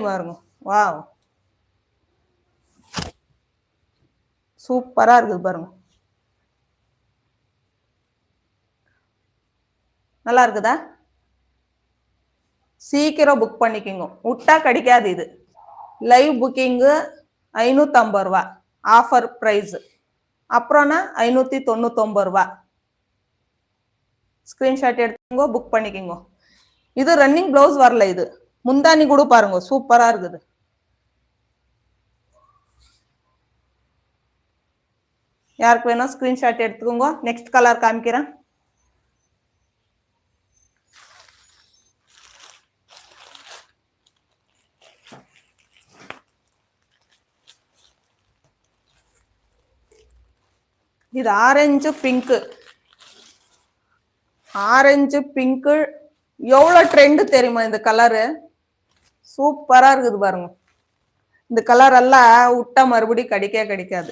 பாருங்க. வாவ், சூப்பரா இருக்குது பாருங்க. நல்லா இருக்குதா? சீக்கிரம் புக் பண்ணிக்கோங்க, விட்டா கிடைக்காது. இது லைவ் புக்கிங்கு 550 ரூபா ஆஃபர் பிரைஸ். அப்புறம்னா 599 ரூபா. ஸ்கிரீன்ஷாட் எடுத்துக்கோங்க, புக் பண்ணிக்கோங்க. இது ரன்னிங் பிளவுஸ் வரல. இது முந்தானி கூட பாருங்க, சூப்பரா இருக்குது. யாருக்கு வேணும் ஸ்கிரீன்ஷாட் எடுத்துக்கோங்க. நெக்ஸ்ட் கலர் காமிக்கிறேன். இது ஆரஞ்சு பிங்க். ஆரஞ்சு பிங்க் எவ்வளவு ட்ரெண்ட் தெரியுமா? இந்த கலரு சூப்பரா இருக்குது பாருங்க. இந்த கலர் எல்லாம் விட்டா மறுபடியும் கிடைக்காது.